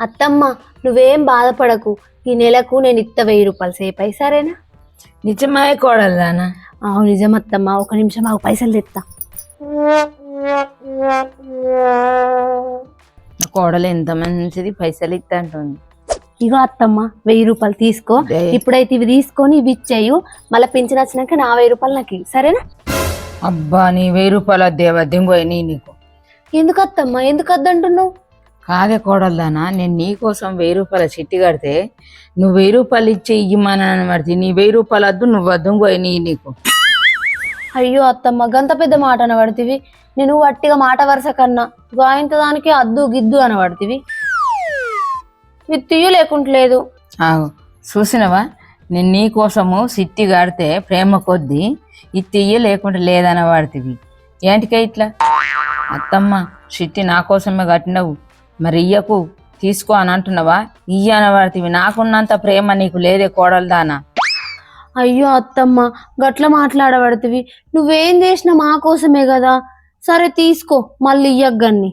అత్తమ్మ నువ్వేం బాధపడకు, ఈ నెలకు నేను ఇత్త 1000 రూపాయలు సేపై సరేనా? నిజమే కోడల్దానా? అవును నిజం అత్తమ్మ, ఒక నిమిషం మాకు పైసలు తెస్తా. నా కోడలు ఎంత మంచిది, పైసలు ఇస్తా అంటుంది. ఇగో అత్తమ్మ 1000 రూపాయలు తీసుకో. ఇప్పుడైతే ఇవి తీసుకొని ఇవి ఇచ్చేయు, మళ్ళీ పింఛన్ వచ్చినాక నా 1000 రూపాయలు నాకు ఇయ్యి, సరేనా? అబ్బా నీ 1000 రూపాయలు దేవద్యం పోయి నీకు. ఎందుకు అత్తమ్మ, ఎందుకు వద్దంటున్నావు? కాదే కోడల్దానా, నేను నీ కోసం 1000 రూపాయల చిట్టి కడితే నువ్వు 1000 రూపాయలు ఇచ్చి ఇయ్యమని పడితే నీ 1000 రూపాయలు వద్దు, నువ్వు వద్దు పోయి నీకు. అయ్యో అత్తమ్మ గంత పెద్ద మాట అనబడితివి. నేను వట్టిగా మాట వరుస కన్నా గాయంత దానికి అద్దు గిద్దు అనబడితివి. విత్తియు లేకుంటలేదు. చూసినవా, నేను నీ కోసము సిట్టి కడితే ప్రేమ కొద్దీ ఇత్తియ్య లేకుంటే లేదన వాడితివి. ఏంటికే ఇట్లా? అత్తమ్మ సిట్టి నా కోసమే కట్టినవు, మరి ఇయ్యకు తీసుకో అని అంటున్నావా? ఇయ్య అనబడితివి. నాకున్నంత ప్రేమ నీకు లేదే కోడల్దానా. అయ్యో అత్తమ్మ గట్ల మాట్లాడబడితివి. నువ్వేం చేసినా మా కోసమే కదా. సరే తీసుకో, మళ్ళీ ఇయ్యగన్ని.